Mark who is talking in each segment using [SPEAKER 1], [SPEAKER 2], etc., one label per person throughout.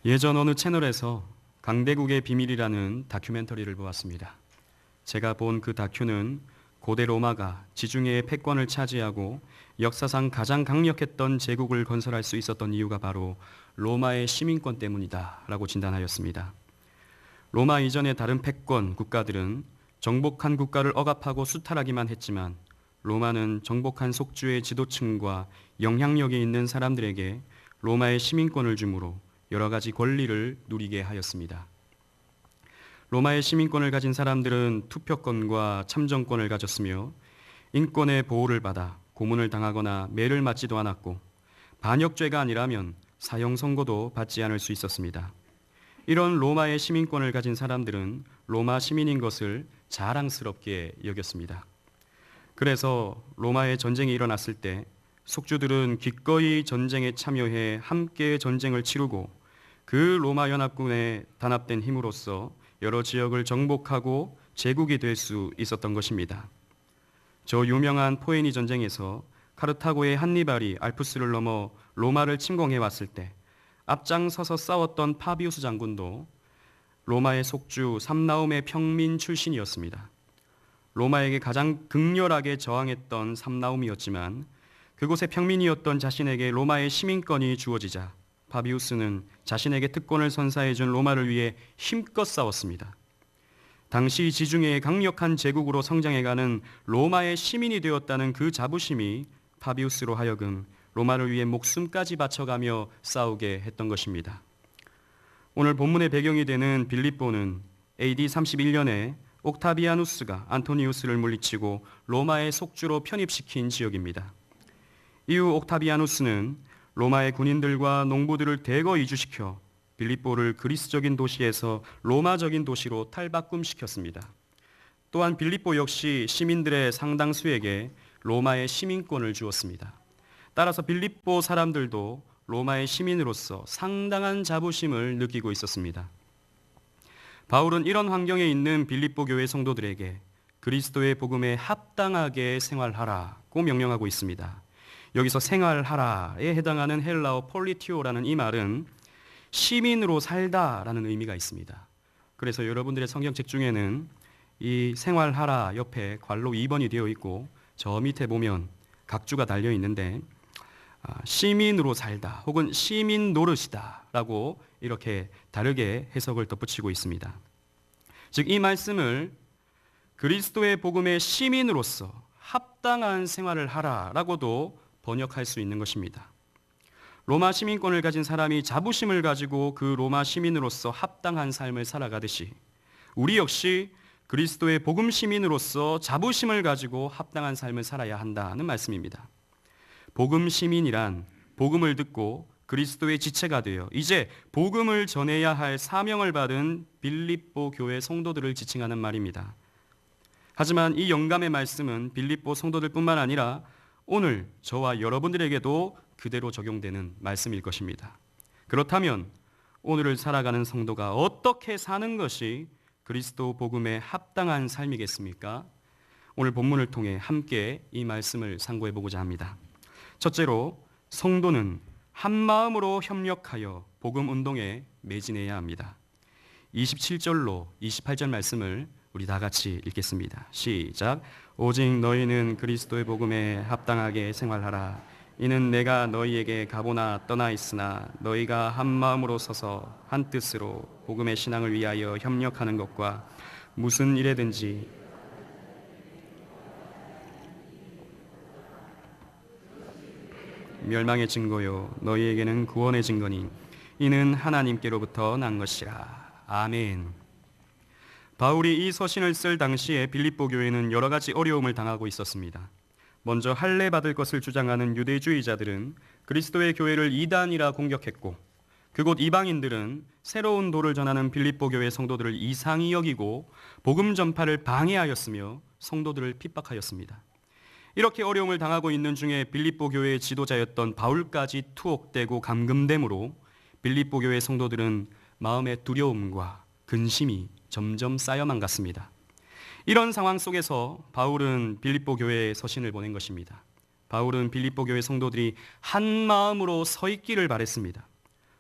[SPEAKER 1] 예전 어느 채널에서 강대국의 비밀이라는 다큐멘터리를 보았습니다. 제가 본 그 다큐는 고대 로마가 지중해의 패권을 차지하고 역사상 가장 강력했던 제국을 건설할 수 있었던 이유가 바로 로마의 시민권 때문이다 라고 진단하였습니다. 로마 이전의 다른 패권 국가들은 정복한 국가를 억압하고 수탈하기만 했지만 로마는 정복한 속주의 지도층과 영향력이 있는 사람들에게 로마의 시민권을 주므로 여러 가지 권리를 누리게 하였습니다. 로마의 시민권을 가진 사람들은 투표권과 참정권을 가졌으며 인권의 보호를 받아 고문을 당하거나 매를 맞지도 않았고 반역죄가 아니라면 사형 선고도 받지 않을 수 있었습니다. 이런 로마의 시민권을 가진 사람들은 로마 시민인 것을 자랑스럽게 여겼습니다. 그래서 로마의 전쟁이 일어났을 때 속주들은 기꺼이 전쟁에 참여해 함께 전쟁을 치르고 그 로마 연합군에 단합된 힘으로써 여러 지역을 정복하고 제국이 될 수 있었던 것입니다. 저 유명한 포에니 전쟁에서 카르타고의 한니발이 알프스를 넘어 로마를 침공해 왔을 때 앞장서서 싸웠던 파비우스 장군도 로마의 속주 삼나움의 평민 출신이었습니다. 로마에게 가장 극렬하게 저항했던 삼나움이었지만 그곳의 평민이었던 자신에게 로마의 시민권이 주어지자 파비우스는 자신에게 특권을 선사해준 로마를 위해 힘껏 싸웠습니다. 당시 지중해의 강력한 제국으로 성장해가는 로마의 시민이 되었다는 그 자부심이 파비우스로 하여금 로마를 위해 목숨까지 바쳐가며 싸우게 했던 것입니다. 오늘 본문의 배경이 되는 빌립보는 AD 31년에 옥타비아누스가 안토니우스를 물리치고 로마의 속주로 편입시킨 지역입니다. 이후 옥타비아누스는 로마의 군인들과 농부들을 대거 이주시켜 빌립보를 그리스적인 도시에서 로마적인 도시로 탈바꿈시켰습니다. 또한 빌립보 역시 시민들의 상당수에게 로마의 시민권을 주었습니다. 따라서 빌립보 사람들도 로마의 시민으로서 상당한 자부심을 느끼고 있었습니다. 바울은 이런 환경에 있는 빌립보 교회 성도들에게 그리스도의 복음에 합당하게 생활하라고 명령하고 있습니다. 여기서 생활하라에 해당하는 헬라어 폴리티오라는 이 말은 시민으로 살다라는 의미가 있습니다. 그래서 여러분들의 성경책 중에는 이 생활하라 옆에 괄호 2번이 되어 있고 저 밑에 보면 각주가 달려 있는데 시민으로 살다 혹은 시민 노릇이다라고 이렇게 다르게 해석을 덧붙이고 있습니다. 즉 이 말씀을 그리스도의 복음의 시민으로서 합당한 생활을 하라라고도 번역할 수 있는 것입니다. 로마 시민권을 가진 사람이 자부심을 가지고 그 로마 시민으로서 합당한 삶을 살아가듯이 우리 역시 그리스도의 복음 시민으로서 자부심을 가지고 합당한 삶을 살아야 한다는 말씀입니다. 복음 시민이란 복음을 듣고 그리스도의 지체가 되어 이제 복음을 전해야 할 사명을 받은 빌립보 교회 성도들을 지칭하는 말입니다. 하지만 이 영감의 말씀은 빌립보 성도들뿐만 아니라 오늘 저와 여러분들에게도 그대로 적용되는 말씀일 것입니다. 그렇다면 오늘을 살아가는 성도가 어떻게 사는 것이 그리스도 복음에 합당한 삶이겠습니까? 오늘 본문을 통해 함께 이 말씀을 상고해 보고자 합니다. 첫째로 성도는 한 마음으로 협력하여 복음 운동에 매진해야 합니다. 27절로 28절 말씀을 우리 다 같이 읽겠습니다. 시작. 오직 너희는 그리스도의 복음에 합당하게 생활하라. 이는 내가 너희에게 가보나 떠나 있으나 너희가 한 마음으로 서서 한 뜻으로 복음의 신앙을 위하여 협력하는 것과 무슨 일에든지 멸망의 증거요 너희에게는 구원의 증거니 이는 하나님께로부터 난 것이라. 아멘. 바울이 이 서신을 쓸 당시에 빌립보 교회는 여러 가지 어려움을 당하고 있었습니다. 먼저 할례 받을 것을 주장하는 유대주의자들은 그리스도의 교회를 이단이라 공격했고 그곳 이방인들은 새로운 도를 전하는 빌립보 교회 성도들을 이상히 여기고 복음 전파를 방해하였으며 성도들을 핍박하였습니다. 이렇게 어려움을 당하고 있는 중에 빌립보 교회의 지도자였던 바울까지 투옥되고 감금됨으로 빌립보 교회 성도들은 마음의 두려움과 근심이 점점 쌓여만 갔습니다. 이런 상황 속에서 바울은 빌립보 교회에 서신을 보낸 것입니다. 바울은 빌립보 교회 성도들이 한 마음으로 서 있기를 바랬습니다.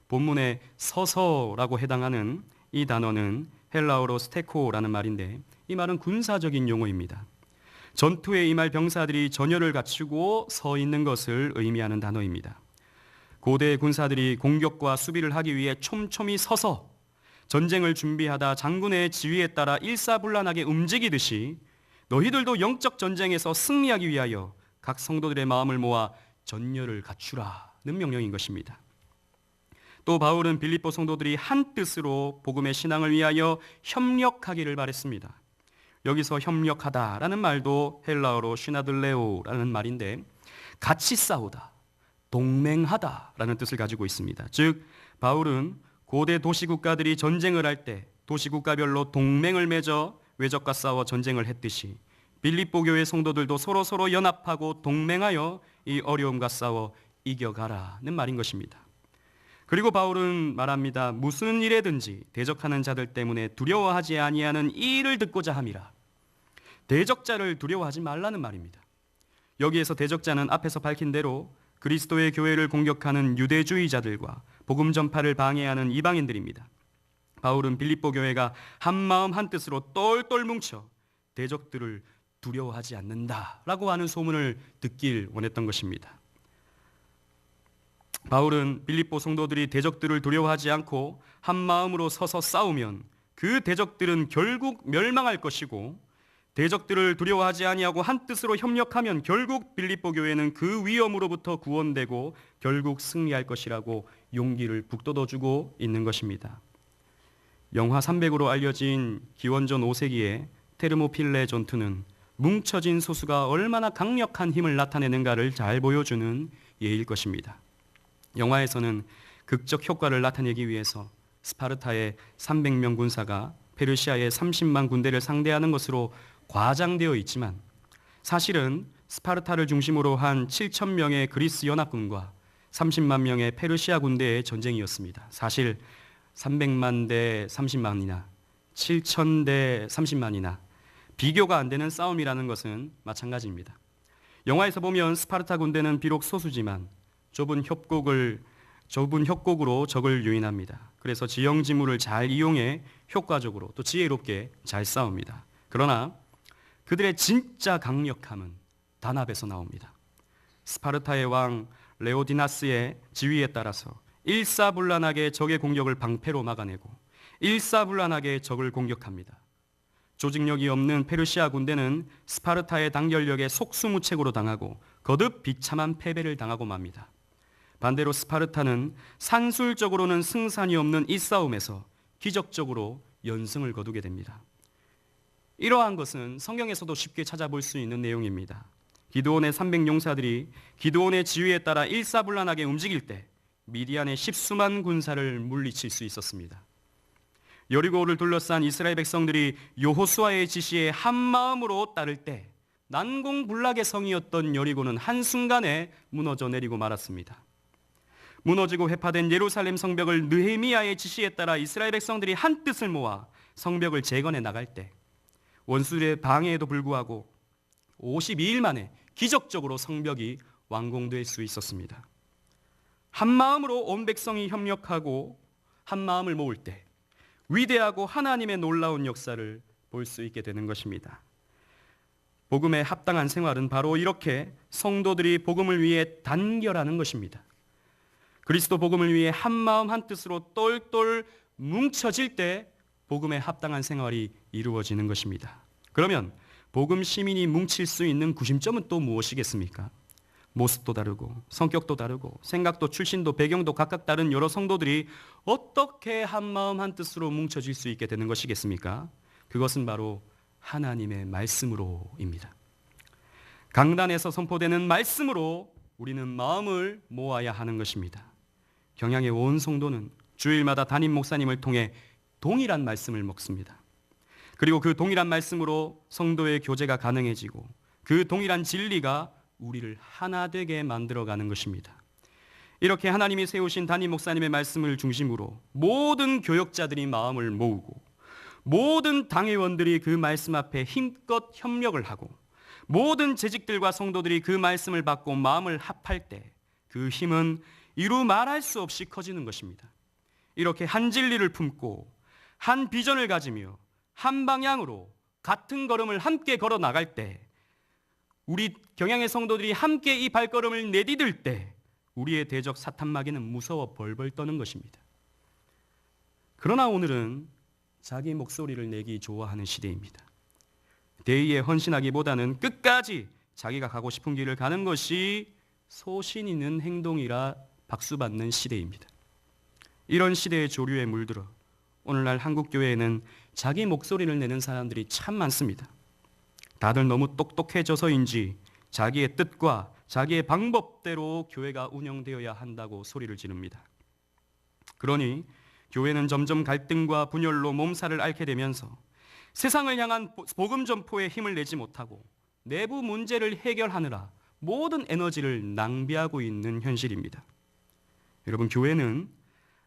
[SPEAKER 1] 본문의 서서라고 해당하는 이 단어는 헬라어로 스테코라는 말인데, 이 말은 군사적인 용어입니다. 전투에 임할 병사들이 전열을 갖추고 서 있는 것을 의미하는 단어입니다. 고대 군사들이 공격과 수비를 하기 위해 촘촘히 서서 전쟁을 준비하다 장군의 지휘에 따라 일사불란하게 움직이듯이 너희들도 영적 전쟁에서 승리하기 위하여 각 성도들의 마음을 모아 전열을 갖추라는 명령인 것입니다. 또 바울은 빌립보 성도들이 한 뜻으로 복음의 신앙을 위하여 협력하기를 바랬습니다. 여기서 협력하다라는 말도 헬라어로 시나들레오라는 말인데, 같이 싸우다, 동맹하다라는 뜻을 가지고 있습니다. 즉 바울은 고대 도시국가들이 전쟁을 할 때 도시국가별로 동맹을 맺어 외적과 싸워 전쟁을 했듯이 빌립보 교회 성도들도 서로 연합하고 동맹하여 이 어려움과 싸워 이겨가라는 말인 것입니다. 그리고 바울은 말합니다. 무슨 일에든지 대적하는 자들 때문에 두려워하지 아니하는 이 일을 듣고자 함이라. 대적자를 두려워하지 말라는 말입니다. 여기에서 대적자는 앞에서 밝힌 대로 그리스도의 교회를 공격하는 유대주의자들과 복음 전파를 방해하는 이방인들입니다. 바울은 빌립보 교회가 한마음 한뜻으로 똘똘 뭉쳐 대적들을 두려워하지 않는다라고 하는 소문을 듣길 원했던 것입니다. 바울은 빌립보 성도들이 대적들을 두려워하지 않고 한마음으로 서서 싸우면 그 대적들은 결국 멸망할 것이고, 대적들을 두려워하지 아니하고 한뜻으로 협력하면 결국 빌립보 교회는 그 위험으로부터 구원되고 결국 승리할 것이라고 용기를 북돋워주고 있는 것입니다. 영화 300으로 알려진 기원전 5세기의 테르모필레 전투는 뭉쳐진 소수가 얼마나 강력한 힘을 나타내는가를 잘 보여주는 예일 것입니다. 영화에서는 극적 효과를 나타내기 위해서 스파르타의 300명 군사가 페르시아의 30만 군대를 상대하는 것으로 과장되어 있지만, 사실은 스파르타를 중심으로 한 7천 명의 그리스 연합군과 30만 명의 페르시아 군대의 전쟁이었습니다. 사실 300만 대 30만이나 7천 대 30만이나 비교가 안 되는 싸움이라는 것은 마찬가지입니다. 영화에서 보면 스파르타 군대는 비록 소수지만 좁은 협곡으로 적을 유인합니다. 그래서 지형지물을 잘 이용해 효과적으로 또 지혜롭게 잘 싸웁니다. 그러나 그들의 진짜 강력함은 단합에서 나옵니다. 스파르타의 왕 레오디나스의 지휘에 따라서 일사불란하게 적의 공격을 방패로 막아내고 일사불란하게 적을 공격합니다. 조직력이 없는 페르시아 군대는 스파르타의 단결력에 속수무책으로 당하고 거듭 비참한 패배를 당하고 맙니다. 반대로 스파르타는 산술적으로는 승산이 없는 이 싸움에서 기적적으로 연승을 거두게 됩니다. 이러한 것은 성경에서도 쉽게 찾아볼 수 있는 내용입니다. 기드온의 300용사들이 기드온의 지휘에 따라 일사불란하게 움직일 때 미디안의 10수만 군사를 물리칠 수 있었습니다. 여리고를 둘러싼 이스라엘 백성들이 여호수아의 지시에 한마음으로 따를 때 난공불락의 성이었던 여리고는 한순간에 무너져 내리고 말았습니다. 무너지고 회파된 예루살렘 성벽을 느헤미야의 지시에 따라 이스라엘 백성들이 한 뜻을 모아 성벽을 재건해 나갈 때 원수들의 방해에도 불구하고 52일 만에 기적적으로 성벽이 완공될 수 있었습니다. 한 마음으로 온 백성이 협력하고 한 마음을 모을 때 위대하고 하나님의 놀라운 역사를 볼 수 있게 되는 것입니다. 복음에 합당한 생활은 바로 이렇게 성도들이 복음을 위해 단결하는 것입니다. 그리스도 복음을 위해 한 마음 한 뜻으로 똘똘 뭉쳐질 때 복음에 합당한 생활이 이루어지는 것입니다. 그러면 복음 시민이 뭉칠 수 있는 구심점은 또 무엇이겠습니까? 모습도 다르고 성격도 다르고 생각도 출신도 배경도 각각 다른 여러 성도들이 어떻게 한 마음 한 뜻으로 뭉쳐질 수 있게 되는 것이겠습니까? 그것은 바로 하나님의 말씀으로입니다. 강단에서 선포되는 말씀으로 우리는 마음을 모아야 하는 것입니다. 경양의 온 성도는 주일마다 담임 목사님을 통해 동일한 말씀을 먹습니다. 그리고 그 동일한 말씀으로 성도의 교제가 가능해지고 그 동일한 진리가 우리를 하나 되게 만들어가는 것입니다. 이렇게 하나님이 세우신 담임 목사님의 말씀을 중심으로 모든 교역자들이 마음을 모으고 모든 당회원들이 그 말씀 앞에 힘껏 협력을 하고 모든 재직들과 성도들이 그 말씀을 받고 마음을 합할 때 그 힘은 이루 말할 수 없이 커지는 것입니다. 이렇게 한 진리를 품고 한 비전을 가지며 한 방향으로 같은 걸음을 함께 걸어 나갈 때, 우리 경양의 성도들이 함께 이 발걸음을 내디딜 때 우리의 대적 사탄마귀는 무서워 벌벌 떠는 것입니다. 그러나 오늘은 자기 목소리를 내기 좋아하는 시대입니다. 대의에 헌신하기보다는 끝까지 자기가 가고 싶은 길을 가는 것이 소신 있는 행동이라 박수받는 시대입니다. 이런 시대의 조류에 물들어 오늘날 한국교회에는 자기 목소리를 내는 사람들이 참 많습니다. 다들 너무 똑똑해져서인지 자기의 뜻과 자기의 방법대로 교회가 운영되어야 한다고 소리를 지릅니다. 그러니 교회는 점점 갈등과 분열로 몸살을 앓게 되면서 세상을 향한 복음 전포에 힘을 내지 못하고 내부 문제를 해결하느라 모든 에너지를 낭비하고 있는 현실입니다. 여러분, 교회는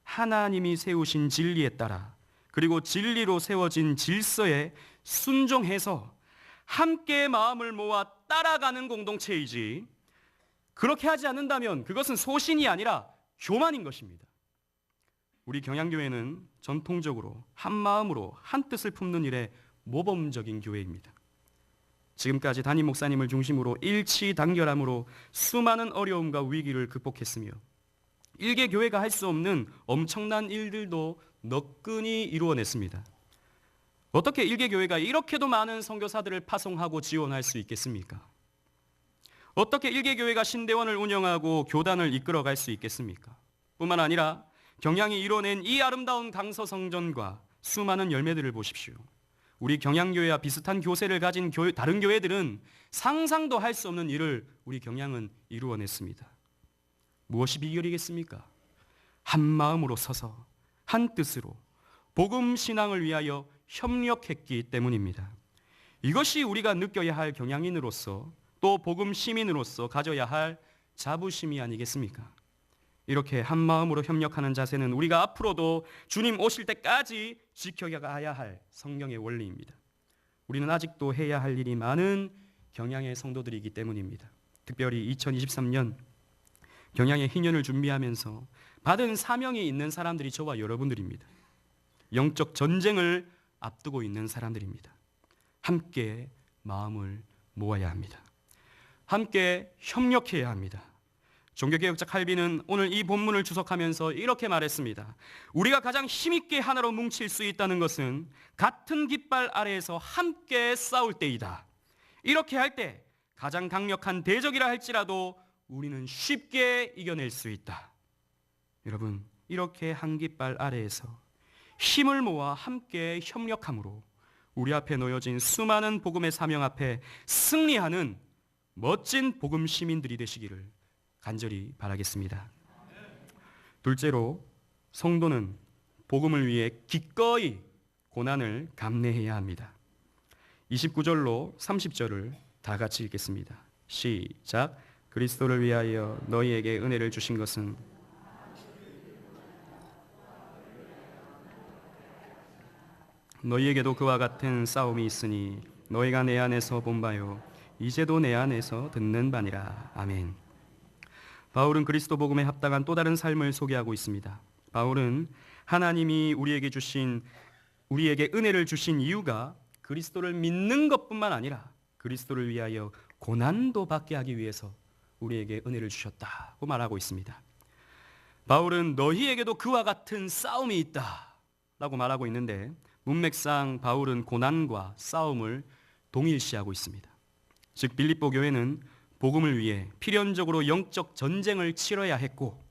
[SPEAKER 1] 하나님이 세우신 진리에 따라, 그리고 진리로 세워진 질서에 순종해서 함께 마음을 모아 따라가는 공동체이지, 그렇게 하지 않는다면 그것은 소신이 아니라 교만인 것입니다. 우리 경양교회는 전통적으로 한 마음으로 한 뜻을 품는 일에 모범적인 교회입니다. 지금까지 담임 목사님을 중심으로 일치단결함으로 수많은 어려움과 위기를 극복했으며 일개 교회가 할 수 없는 엄청난 일들도 너끈히 이루어냈습니다. 어떻게 일개 교회가 이렇게도 많은 선교사들을 파송하고 지원할 수 있겠습니까? 어떻게 일개 교회가 신대원을 운영하고 교단을 이끌어갈 수 있겠습니까? 뿐만 아니라 경양이 이뤄낸 이 아름다운 강서성전과 수많은 열매들을 보십시오. 우리 경양교회와 비슷한 교세를 가진 다른 교회들은 상상도 할 수 없는 일을 우리 경양은 이루어냈습니다. 무엇이 비결이겠습니까? 한 마음으로 서서 한 뜻으로 복음 신앙을 위하여 협력했기 때문입니다. 이것이 우리가 느껴야 할 경양인으로서, 또 복음 시민으로서 가져야 할 자부심이 아니겠습니까? 이렇게 한 마음으로 협력하는 자세는 우리가 앞으로도 주님 오실 때까지 지켜가야 할 성경의 원리입니다. 우리는 아직도 해야 할 일이 많은 경양의 성도들이기 때문입니다. 특별히 2023년 경양의 희년을 준비하면서 받은 사명이 있는 사람들이 저와 여러분들입니다. 영적 전쟁을 앞두고 있는 사람들입니다. 함께 마음을 모아야 합니다. 함께 협력해야 합니다. 종교개혁자 칼빈은 오늘 이 본문을 주석하면서 이렇게 말했습니다. 우리가 가장 힘있게 하나로 뭉칠 수 있다는 것은 같은 깃발 아래에서 함께 싸울 때이다. 이렇게 할 때 가장 강력한 대적이라 할지라도 우리는 쉽게 이겨낼 수 있다. 여러분, 이렇게 한 깃발 아래에서 힘을 모아 함께 협력함으로 우리 앞에 놓여진 수많은 복음의 사명 앞에 승리하는 멋진 복음 시민들이 되시기를 간절히 바라겠습니다. 둘째로, 성도는 복음을 위해 기꺼이 고난을 감내해야 합니다. 29절로 30절을 다 같이 읽겠습니다. 시작. 그리스도를 위하여 너희에게 은혜를 주신 것은 너희에게도 그와 같은 싸움이 있으니 너희가 내 안에서 본 바요 이제도 내 안에서 듣는 바니라. 아멘. 바울은 그리스도 복음에 합당한 또 다른 삶을 소개하고 있습니다. 바울은 하나님이 우리에게 은혜를 주신 이유가 그리스도를 믿는 것뿐만 아니라 그리스도를 위하여 고난도 받게 하기 위해서 우리에게 은혜를 주셨다고 말하고 있습니다. 바울은 너희에게도 그와 같은 싸움이 있다라고 말하고 있는데, 문맥상 바울은 고난과 싸움을 동일시하고 있습니다. 즉 빌립보 교회는 복음을 위해 필연적으로 영적 전쟁을 치러야 했고,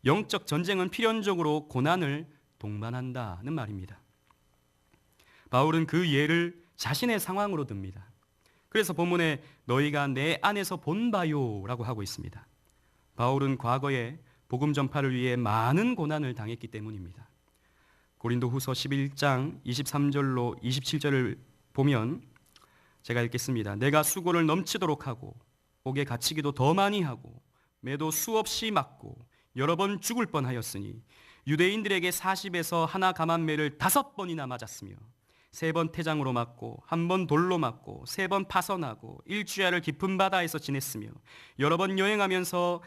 [SPEAKER 1] 영적 전쟁은 필연적으로 고난을 동반한다는 말입니다. 바울은 그 예를 자신의 상황으로 듭니다. 그래서 본문에 너희가 내 안에서 본 바요라고 하고 있습니다. 바울은 과거에 복음 전파를 위해 많은 고난을 당했기 때문입니다. 고린도후서 11장 23절로 27절을 보면 제가 읽겠습니다. 내가 수고를 넘치도록 하고 옥에 갇히기도 더 많이 하고 매도 수없이 맞고 여러 번 죽을 뻔하였으니 유대인들에게 40에서 하나 감한매를 5번이나 맞았으며 3번 태장으로 맞고 1번 돌로 맞고 3번 파선하고 일주야를 깊은 바다에서 지냈으며 여러 번 여행하면서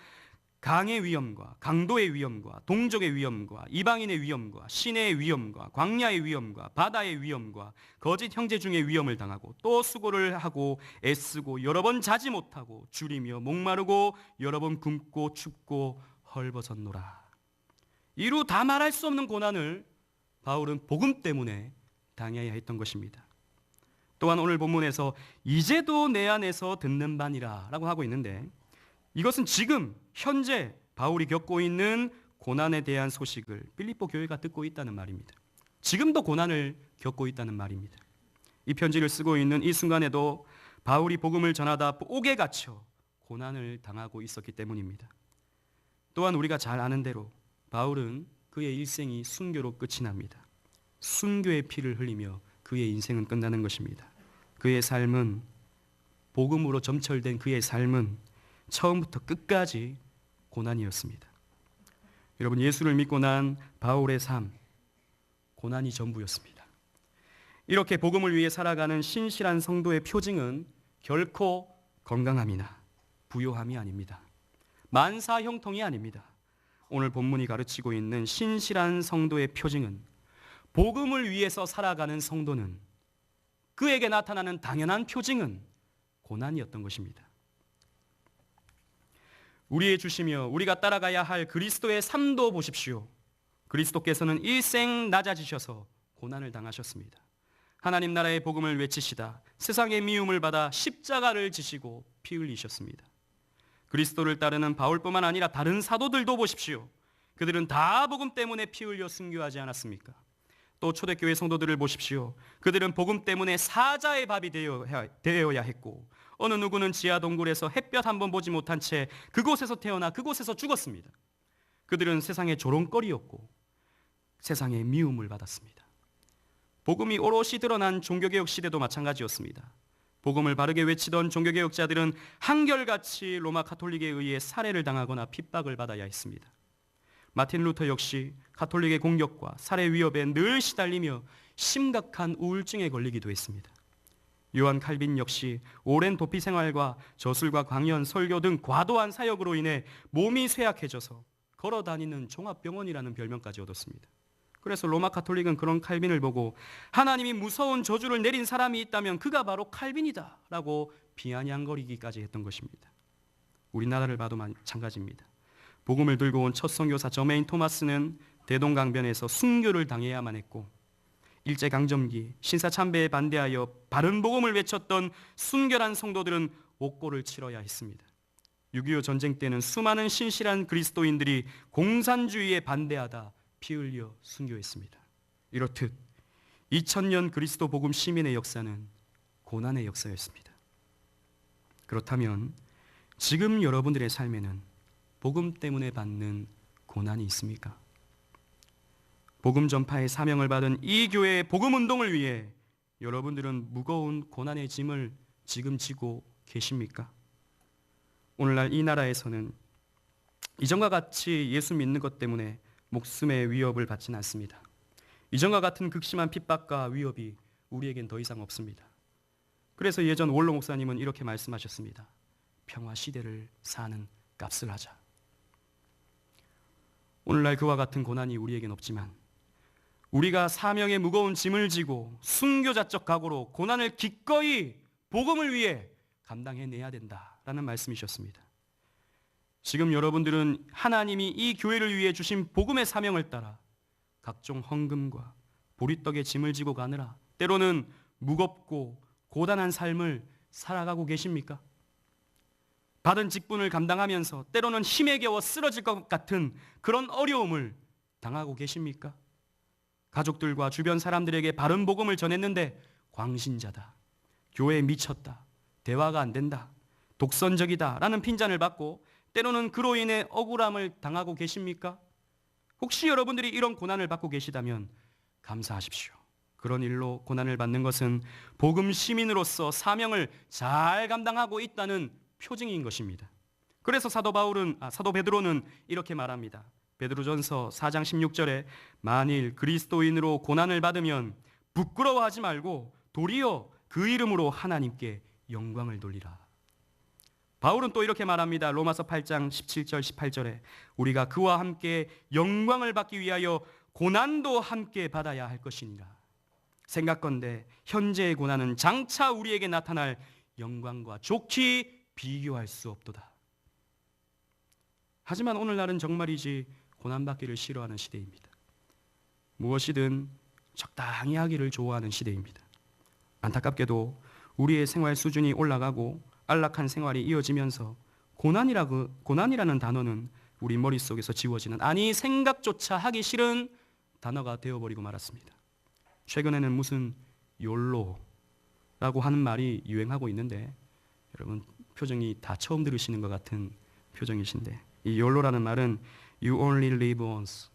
[SPEAKER 1] 강의 위험과 강도의 위험과 동족의 위험과 이방인의 위험과 시내의 위험과 광야의 위험과 바다의 위험과 거짓 형제 중의 위험을 당하고 또 수고를 하고 애쓰고 여러 번 자지 못하고 줄이며 목마르고 여러 번 굶고 춥고 헐벗었노라. 이루 다 말할 수 없는 고난을 바울은 복음 때문에 당해야 했던 것입니다. 또한 오늘 본문에서 이제도 내 안에서 듣는 바니라 라고 하고 있는데, 이것은 지금 현재 바울이 겪고 있는 고난에 대한 소식을 빌립보 교회가 듣고 있다는 말입니다. 지금도 고난을 겪고 있다는 말입니다. 이 편지를 쓰고 있는 이 순간에도 바울이 복음을 전하다 옥에 갇혀 고난을 당하고 있었기 때문입니다. 또한 우리가 잘 아는 대로 바울은 그의 일생이 순교로 끝이 납니다. 순교의 피를 흘리며 그의 인생은 끝나는 것입니다. 그의 삶은, 복음으로 점철된 그의 삶은 처음부터 끝까지 고난이었습니다. 여러분, 예수를 믿고 난 바울의 삶, 고난이 전부였습니다. 이렇게 복음을 위해 살아가는 신실한 성도의 표징은 결코 건강함이나 부요함이 아닙니다. 만사 형통이 아닙니다. 오늘 본문이 가르치고 있는 신실한 성도의 표징은, 복음을 위해서 살아가는 성도는, 그에게 나타나는 당연한 표징은 고난이었던 것입니다. 우리의 주시며 우리가 따라가야 할 그리스도의 삶도 보십시오. 그리스도께서는 일생 낮아지셔서 고난을 당하셨습니다. 하나님 나라의 복음을 외치시다 세상의 미움을 받아 십자가를 지시고 피 흘리셨습니다. 그리스도를 따르는 바울뿐만 아니라 다른 사도들도 보십시오. 그들은 다 복음 때문에 피 흘려 순교하지 않았습니까? 또 초대교회 성도들을 보십시오. 그들은 복음 때문에 사자의 밥이 되어야 했고, 어느 누구는 지하 동굴에서 햇볕 한번 보지 못한 채 그곳에서 태어나 그곳에서 죽었습니다. 그들은 세상의 조롱거리였고 세상의 미움을 받았습니다. 복음이 오롯이 드러난 종교개혁 시대도 마찬가지였습니다. 복음을 바르게 외치던 종교개혁자들은 한결같이 로마 가톨릭에 의해 살해를 당하거나 핍박을 받아야 했습니다. 마틴 루터 역시 가톨릭의 공격과 살해 위협에 늘 시달리며 심각한 우울증에 걸리기도 했습니다. 요한 칼빈 역시 오랜 도피 생활과 저술과 강연, 설교 등 과도한 사역으로 인해 몸이 쇠약해져서 걸어다니는 종합병원이라는 별명까지 얻었습니다. 그래서 로마 가톨릭은 그런 칼빈을 보고 하나님이 무서운 저주를 내린 사람이 있다면 그가 바로 칼빈이다 라고 비아냥거리기까지 했던 것입니다. 우리나라를 봐도 마찬가지입니다. 복음을 들고 온 첫 선교사 저메인 토마스는 대동강변에서 순교를 당해야만 했고, 일제강점기 신사참배에 반대하여 바른 복음을 외쳤던 순결한 성도들은 옥고를 치러야 했습니다. 6.25 전쟁 때는 수많은 신실한 그리스도인들이 공산주의에 반대하다 피 흘려 순교했습니다. 이렇듯 2000년 그리스도 복음 시민의 역사는 고난의 역사였습니다. 그렇다면 지금 여러분들의 삶에는 복음 때문에 받는 고난이 있습니까? 복음 전파의 사명을 받은 이 교회의 복음 운동을 위해 여러분들은 무거운 고난의 짐을 지금 지고 계십니까? 오늘날 이 나라에서는 이전과 같이 예수 믿는 것 때문에 목숨의 위협을 받지는 않습니다. 이전과 같은 극심한 핍박과 위협이 우리에겐 더 이상 없습니다. 그래서 예전 원로 목사님은 이렇게 말씀하셨습니다. 평화 시대를 사는 값을 하자. 오늘날 그와 같은 고난이 우리에겐 없지만 우리가 사명의 무거운 짐을 지고 순교자적 각오로 고난을 기꺼이 복음을 위해 감당해내야 된다라는 말씀이셨습니다. 지금 여러분들은 하나님이 이 교회를 위해 주신 복음의 사명을 따라 각종 헌금과 보리떡의 짐을 지고 가느라 때로는 무겁고 고단한 삶을 살아가고 계십니까? 받은 직분을 감당하면서 때로는 힘에 겨워 쓰러질 것 같은 그런 어려움을 당하고 계십니까? 가족들과 주변 사람들에게 바른 복음을 전했는데 광신자다, 교회에 미쳤다, 대화가 안 된다, 독선적이다 라는 핀잔을 받고 때로는 그로 인해 억울함을 당하고 계십니까? 혹시 여러분들이 이런 고난을 받고 계시다면 감사하십시오. 그런 일로 고난을 받는 것은 복음 시민으로서 사명을 잘 감당하고 있다는 표징인 것입니다. 그래서 사도 베드로는 이렇게 말합니다. 베드로전서 4장 16절에 만일 그리스도인으로 고난을 받으면 부끄러워하지 말고 도리어 그 이름으로 하나님께 영광을 돌리라. 바울은 또 이렇게 말합니다. 로마서 8장 17절 18절에 우리가 그와 함께 영광을 받기 위하여 고난도 함께 받아야 할 것이니라. 생각건대 현재의 고난은 장차 우리에게 나타날 영광과 좋게 비교할 수 없도다. 하지만 오늘날은 정말이지 고난받기를 싫어하는 시대입니다. 무엇이든 적당히 하기를 좋아하는 시대입니다. 안타깝게도 우리의 생활 수준이 올라가고 안락한 생활이 이어지면서 고난이라는 단어는 우리 머릿속에서 지워지는, 아니 생각조차 하기 싫은 단어가 되어버리고 말았습니다. 최근에는 무슨 욜로라고 하는 말이 유행하고 있는데, 여러분 표정이 다 처음 들으시는 것 같은 표정이신데, 이 욜로라는 말은 You only live once.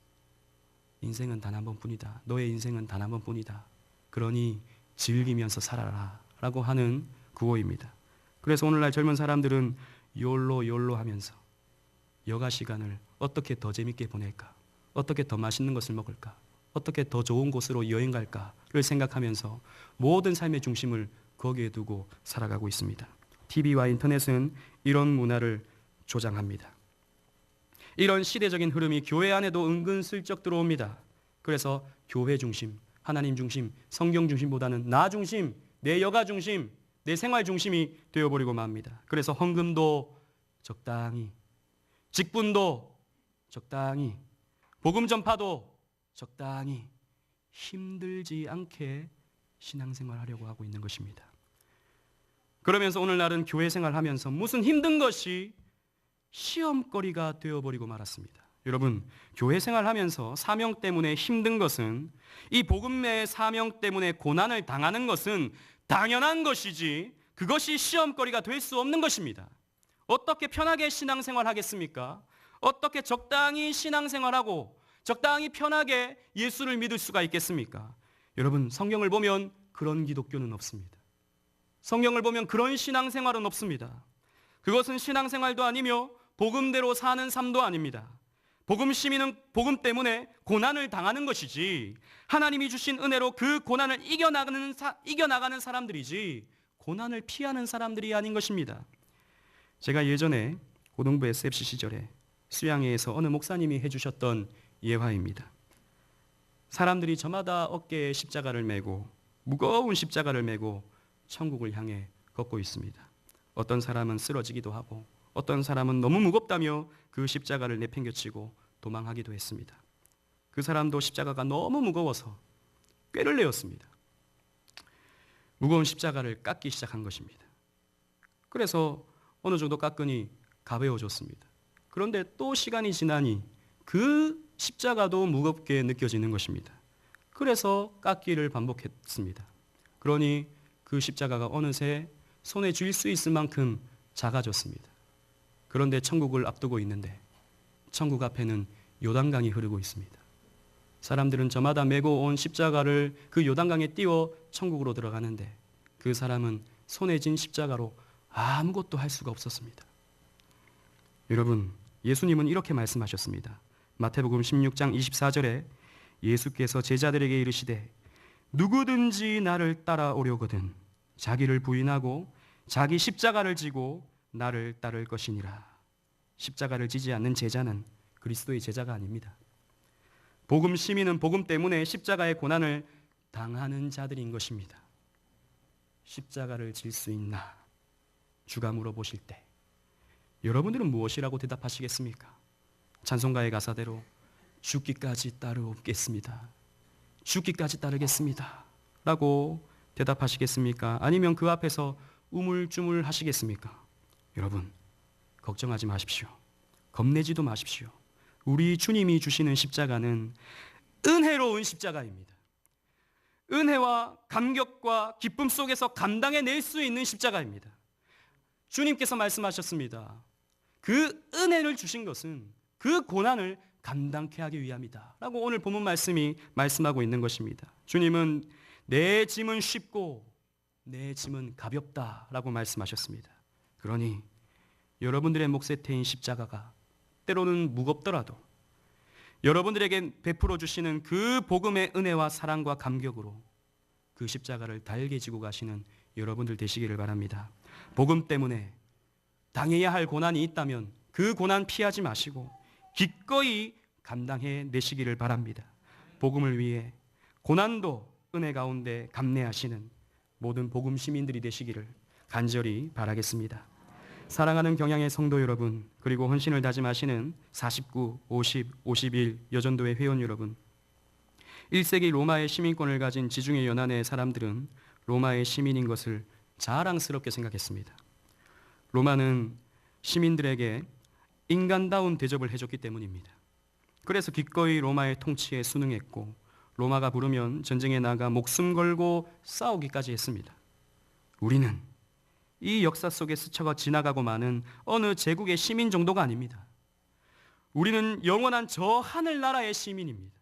[SPEAKER 1] 인생은 단 한 번뿐이다. 너의 인생은 단 한 번뿐이다. 그러니 즐기면서 살아라 라고 하는 구호입니다. 그래서 오늘날 젊은 사람들은 욜로 하면서 여가 시간을 어떻게 더 재밌게 보낼까, 어떻게 더 맛있는 것을 먹을까, 어떻게 더 좋은 곳으로 여행 갈까를 생각하면서 모든 삶의 중심을 거기에 두고 살아가고 있습니다. TV와 인터넷은 이런 문화를 조장합니다. 이런 시대적인 흐름이 교회 안에도 은근슬쩍 들어옵니다. 그래서 교회 중심, 하나님 중심, 성경 중심보다는 나 중심, 내 여가 중심, 내 생활 중심이 되어버리고 맙니다. 그래서 헌금도 적당히, 직분도 적당히, 복음 전파도 적당히, 힘들지 않게 신앙생활 하려고 하고 있는 것입니다. 그러면서 오늘날은 교회 생활하면서 무슨 힘든 것이 시험거리가 되어버리고 말았습니다. 여러분, 교회 생활하면서 사명 때문에 힘든 것은, 이 복음의 사명 때문에 고난을 당하는 것은 당연한 것이지 그것이 시험거리가 될 수 없는 것입니다. 어떻게 편하게 신앙생활 하겠습니까? 어떻게 적당히 신앙생활하고 적당히 편하게 예수를 믿을 수가 있겠습니까? 여러분, 성경을 보면 그런 기독교는 없습니다. 성경을 보면 그런 신앙생활은 없습니다. 그것은 신앙생활도 아니며 복음대로 사는 삶도 아닙니다. 복음 시민은 복음 때문에 고난을 당하는 것이지, 하나님이 주신 은혜로 그 고난을 이겨나가는 사람들이지 고난을 피하는 사람들이 아닌 것입니다. 제가 예전에 고등부 SFC 시절에 수양회에서 어느 목사님이 해주셨던 예화입니다. 사람들이 저마다 어깨에 십자가를 메고, 무거운 십자가를 메고 천국을 향해 걷고 있습니다. 어떤 사람은 쓰러지기도 하고, 어떤 사람은 너무 무겁다며 그 십자가를 내팽개치고 도망하기도 했습니다. 그 사람도 십자가가 너무 무거워서 꾀를 내었습니다. 무거운 십자가를 깎기 시작한 것입니다. 그래서 어느 정도 깎으니 가벼워졌습니다. 그런데 또 시간이 지나니 그 십자가도 무겁게 느껴지는 것입니다. 그래서 깎기를 반복했습니다. 그러니 그 십자가가 어느새 손에 쥘 수 있을 만큼 작아졌습니다. 그런데 천국을 앞두고 있는데 천국 앞에는 요단강이 흐르고 있습니다. 사람들은 저마다 메고 온 십자가를 그 요단강에 띄워 천국으로 들어가는데 그 사람은 손에 쥔 십자가로 아무것도 할 수가 없었습니다. 여러분, 예수님은 이렇게 말씀하셨습니다. 마태복음 16장 24절에 예수께서 제자들에게 이르시되 누구든지 나를 따라오려거든 자기를 부인하고 자기 십자가를 지고 나를 따를 것이니라. 십자가를 지지 않는 제자는 그리스도의 제자가 아닙니다. 복음 시민은 복음 때문에 십자가의 고난을 당하는 자들인 것입니다. 십자가를 질 수 있나? 주가 물어보실 때 여러분들은 무엇이라고 대답하시겠습니까? 찬송가의 가사대로 죽기까지 따르겠습니다. 죽기까지 따르겠습니다 라고 대답하시겠습니까? 아니면 그 앞에서 우물쭈물 하시겠습니까? 여러분, 걱정하지 마십시오. 겁내지도 마십시오. 우리 주님이 주시는 십자가는 은혜로운 십자가입니다. 은혜와 감격과 기쁨 속에서 감당해낼 수 있는 십자가입니다. 주님께서 말씀하셨습니다. 그 은혜를 주신 것은 그 고난을 감당케 하기 위함이다 라고 오늘 본문 말씀이 말씀하고 있는 것입니다. 주님은 내 짐은 쉽고 내 짐은 가볍다 라고 말씀하셨습니다. 그러니 여러분들의 몫에 태인 십자가가 때로는 무겁더라도 여러분들에게 베풀어 주시는 그 복음의 은혜와 사랑과 감격으로 그 십자가를 달게 지고 가시는 여러분들 되시기를 바랍니다. 복음 때문에 당해야 할 고난이 있다면 그 고난 피하지 마시고 기꺼이 감당해 내시기를 바랍니다. 복음을 위해 고난도 은혜 가운데 감내하시는 모든 복음 시민들이 되시기를 간절히 바라겠습니다. 사랑하는 경양의 성도 여러분, 그리고 헌신을 다짐하시는 49, 50, 51 여전도회 회원 여러분, 1세기 로마의 시민권을 가진 지중해 연안의 사람들은 로마의 시민인 것을 자랑스럽게 생각했습니다. 로마는 시민들에게 인간다운 대접을 해줬기 때문입니다. 그래서 기꺼이 로마의 통치에 순응했고 로마가 부르면 전쟁에 나가 목숨 걸고 싸우기까지 했습니다. 우리는 이 역사 속에 스쳐가 지나가고 마는 어느 제국의 시민 정도가 아닙니다. 우리는 영원한 저 하늘나라의 시민입니다.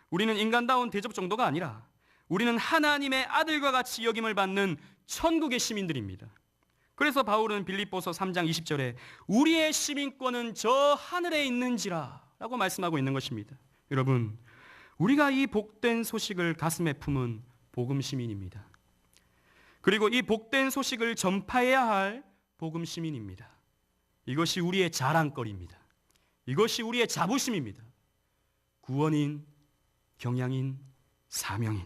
[SPEAKER 1] 우리는 인간다운 대접 정도가 아니라 우리는 하나님의 아들과 같이 여김을 받는 천국의 시민들입니다. 그래서 바울은 빌립보서 3장 20절에 우리의 시민권은 저 하늘에 있는지라 라고 말씀하고 있는 것입니다. 여러분, 우리가 이 복된 소식을 가슴에 품은 복음 시민입니다. 그리고 이 복된 소식을 전파해야 할 복음 시민입니다. 이것이 우리의 자랑거리입니다. 이것이 우리의 자부심입니다. 구원인, 경양인, 사명인,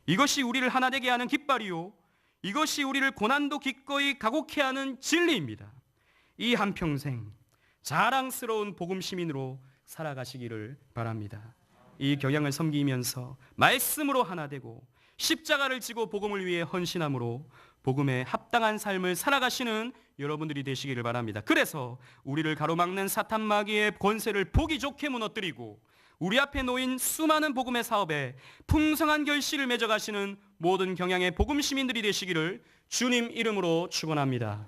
[SPEAKER 1] 이것이 우리를 하나 되게 하는 깃발이요, 이것이 우리를 고난도 기꺼이 가곡해 하는 진리입니다. 이 한평생 자랑스러운 복음 시민으로 살아가시기를 바랍니다. 이 경양을 섬기면서 말씀으로 하나 되고 십자가를 지고 복음을 위해 헌신함으로 복음에 합당한 삶을 살아가시는 여러분들이 되시기를 바랍니다. 그래서 우리를 가로막는 사탄 마귀의 권세를 보기 좋게 무너뜨리고 우리 앞에 놓인 수많은 복음의 사업에 풍성한 결실을 맺어가시는 모든 경양의 복음 시민들이 되시기를 주님 이름으로 축원합니다.